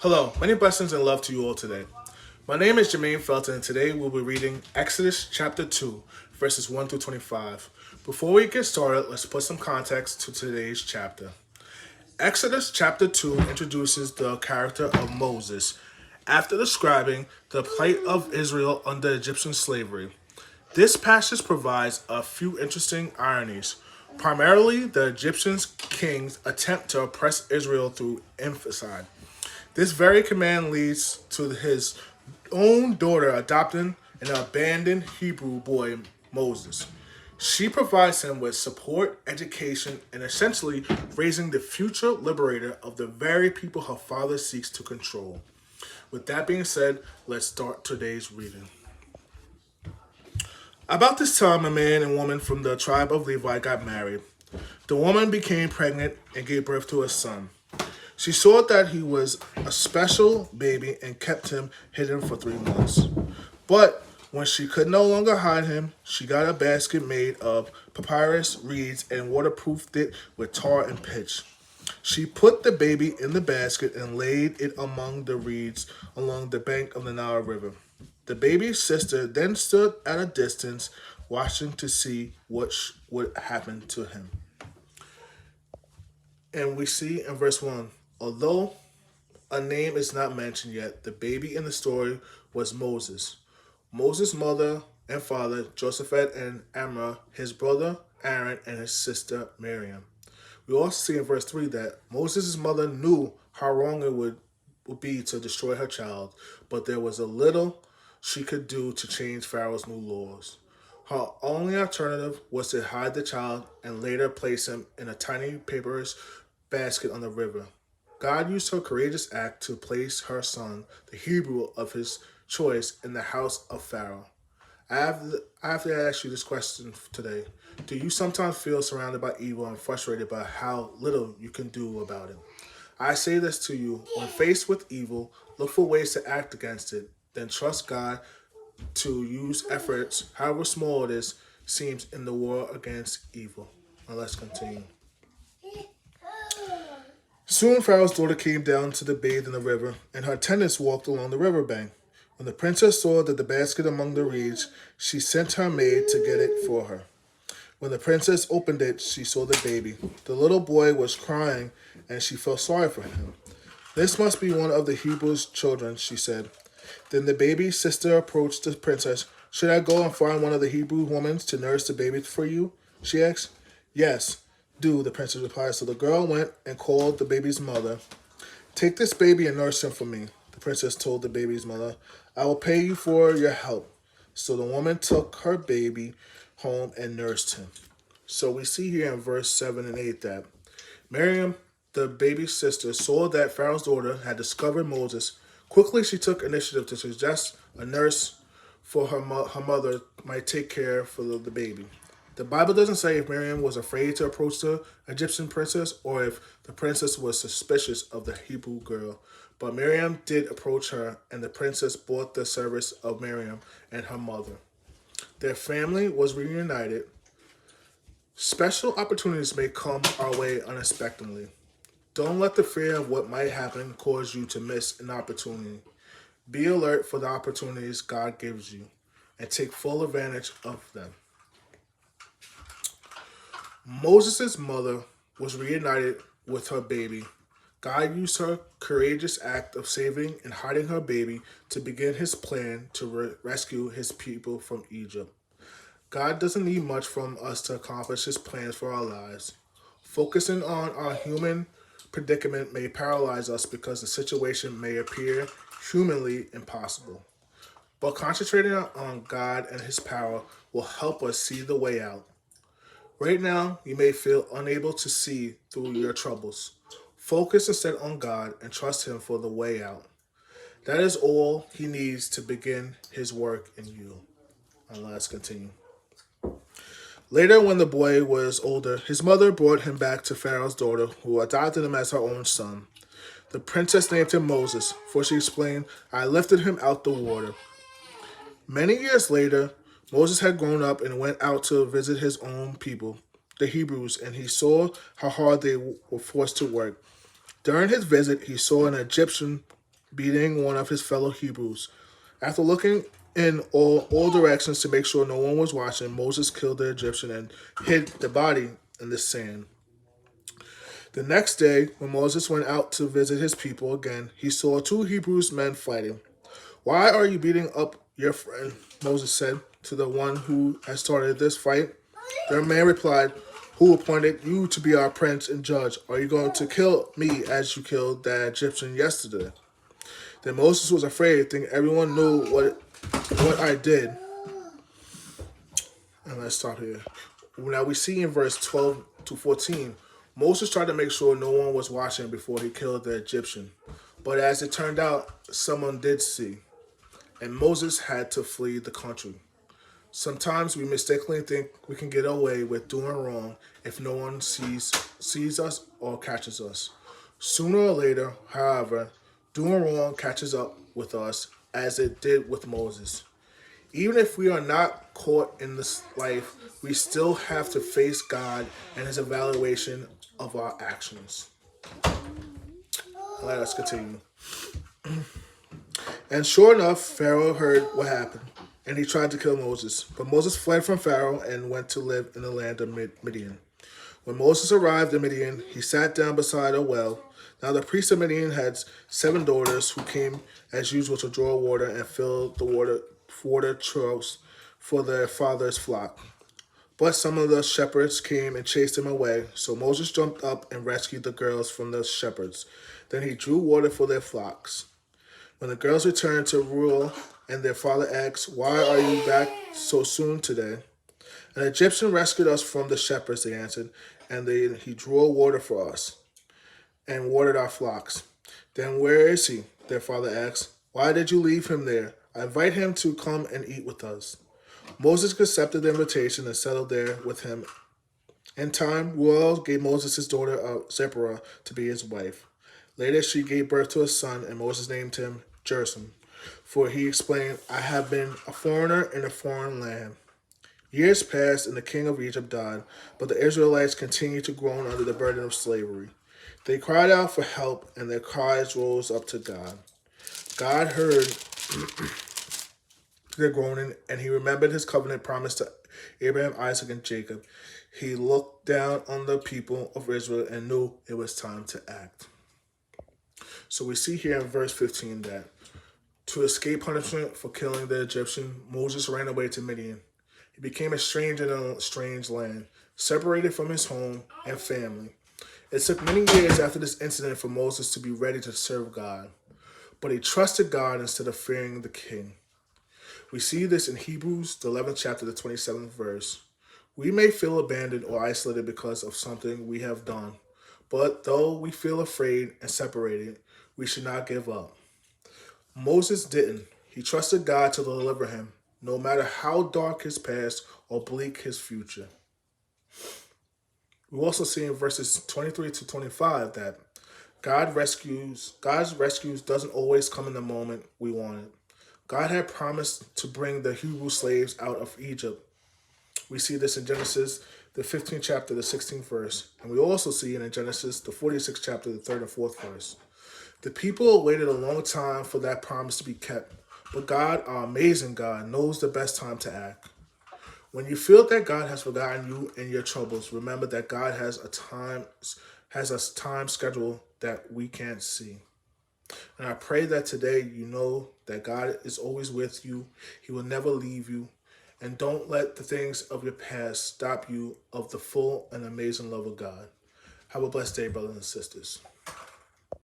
Hello, many blessings and love to you all today. My name is Jermaine Felton, and today we'll be reading Exodus chapter 2, verses 1 through 25. Before we get started, let's put some context to today's chapter. Exodus chapter 2 introduces the character of Moses after describing the plight of Israel under Egyptian slavery. This passage provides a few interesting ironies. Primarily, the Egyptian king's attempt to oppress Israel through infanticide. This very command leads to his own daughter adopting an abandoned Hebrew boy, Moses. She provides him with support, education, and essentially raising the future liberator of the very people her father seeks to control. With that being said, let's start today's reading. About this time, a man and woman from the tribe of Levi got married. The woman became pregnant and gave birth to a son. She saw that he was a special baby and kept him hidden for 3 months. But when she could no longer hide him, she got a basket made of papyrus, reeds, and waterproofed it with tar and pitch. She put the baby in the basket and laid it among the reeds along the bank of the Nile River. The baby's sister then stood at a distance, watching to see what would happen to him. And we see in verse 1, although a name is not mentioned yet, the baby in the story was Moses. Moses' mother and father, Josephat and Amram, his brother Aaron, and his sister Miriam. We also see in verse 3 that Moses' mother knew how wrong it would be to destroy her child, but there was a little she could do to change Pharaoh's new laws. Her only alternative was to hide the child and later place him in a tiny papyrus basket on the river. God used her courageous act to place her son, the Hebrew of his choice, in the house of Pharaoh. I have to ask you this question today. Do you sometimes feel surrounded by evil and frustrated by how little you can do about it? I say this to you, when faced with evil, look for ways to act against it, then trust God to use efforts, however small it is, seems in the war against evil. Now let's continue. Soon Pharaoh's daughter came down to bathe in the river, and her attendants walked along the river bank. When the princess saw that the basket among the reeds, she sent her maid to get it for her. When the princess opened it, she saw the baby. The little boy was crying, and she felt sorry for him. This must be one of the Hebrews' children, she said. Then the baby's sister approached the princess. Should I go and find one of the Hebrew women to nurse the baby for you? She asked. Yes, do, the princess replied. So the girl went and called the baby's mother. Take this baby and nurse him for me, the princess told the baby's mother. I will pay you for your help. So the woman took her baby home and nursed him. So we see here in verse 7 and 8 that Miriam, the baby's sister, saw that Pharaoh's daughter had discovered Moses. Quickly, she took initiative to suggest a nurse for her mother might take care for the baby. The Bible doesn't say if Miriam was afraid to approach the Egyptian princess or if the princess was suspicious of the Hebrew girl. But Miriam did approach her, and the princess bought the service of Miriam and her mother. Their family was reunited. Special opportunities may come our way unexpectedly. Don't let the fear of what might happen cause you to miss an opportunity. Be alert for the opportunities God gives you and take full advantage of them. Moses' mother was reunited with her baby. God used her courageous act of saving and hiding her baby to begin his plan to rescue his people from Egypt. God doesn't need much from us to accomplish his plans for our lives. Focusing on our human predicament may paralyze us because the situation may appear humanly impossible. But concentrating on God and his power will help us see the way out. Right now, you may feel unable to see through your troubles. Focus instead on God and trust him for the way out. That is all he needs to begin his work in you. And let's continue. Later, when the boy was older, his mother brought him back to Pharaoh's daughter, who adopted him as her own son. The princess named him Moses, for she explained, I lifted him out the water. Many years later, Moses had grown up and went out to visit his own people, the Hebrews, and he saw how hard they were forced to work. During his visit, he saw an Egyptian beating one of his fellow Hebrews. After looking in all directions to make sure no one was watching, Moses killed the Egyptian and hid the body in the sand. The next day, when Moses went out to visit his people again, he saw two Hebrew men fighting. Why are you beating up your friend? Moses said to the one who had started this fight. The man replied, who appointed you to be our prince and judge? Are you going to kill me as you killed that Egyptian yesterday? Then Moses was afraid, thinking everyone knew what I did. And let's stop here. Now we see in verse 12 to 14, Moses tried to make sure no one was watching before he killed the Egyptian. But as it turned out, someone did see, and Moses had to flee the country. Sometimes we mistakenly think we can get away with doing wrong if no one sees us or catches us. Sooner or later, however, doing wrong catches up with us as it did with Moses. Even if we are not caught in this life, we still have to face God and his evaluation of our actions. All right, let's continue. And sure enough, Pharaoh heard what happened, and he tried to kill Moses. But Moses fled from Pharaoh and went to live in the land of Midian. When Moses arrived in Midian, he sat down beside a well. Now the priest of Midian had 7 daughters who came as usual to draw water and fill the water troughs for their father's flock. But some of the shepherds came and chased them away, so Moses jumped up and rescued the girls from the shepherds. Then he drew water for their flocks. When the girls returned to rule and their father asked, why are you back so soon today? An Egyptian rescued us from the shepherds, they answered, and he drew water for us and watered our flocks. Then where is he? Their father asked. Why did you leave him there? I invite him to come and eat with us. Moses accepted the invitation and settled there with him. In time, Ruel gave Moses his daughter Zipporah to be his wife. Later, she gave birth to a son, and Moses named him Gershom, for he explained, I have been a foreigner in a foreign land. Years passed, and the king of Egypt died, but the Israelites continued to groan under the burden of slavery. They cried out for help, and their cries rose up to God. God heard their groaning, and he remembered his covenant promise to Abraham, Isaac, and Jacob. He looked down on the people of Israel and knew it was time to act. So we see here in verse 15 that to escape punishment for killing the Egyptian, Moses ran away to Midian. He became a stranger in a strange land, separated from his home and family. It took many years after this incident for Moses to be ready to serve God, but he trusted God instead of fearing the king. We see this in Hebrews, the 11th chapter, the 27th verse. We may feel abandoned or isolated because of something we have done, but though we feel afraid and separated, we should not give up. Moses didn't. He trusted God to deliver him, no matter how dark his past or bleak his future. We also see in verses 23 to 25 that God's rescues doesn't always come in the moment we want it. God had promised to bring the Hebrew slaves out of Egypt. We see this in Genesis, the 15th chapter, the 16th verse. And we also see it in Genesis, the 46th chapter, the 3rd and 4th verse. The people waited a long time for that promise to be kept. But God, our amazing God, knows the best time to act. When you feel that God has forgotten you and your troubles, remember that God has a time schedule that we can't see. And I pray that today you know that God is always with you. He will never leave you. And don't let the things of your past stop you of the full and amazing love of God. Have a blessed day, brothers and sisters.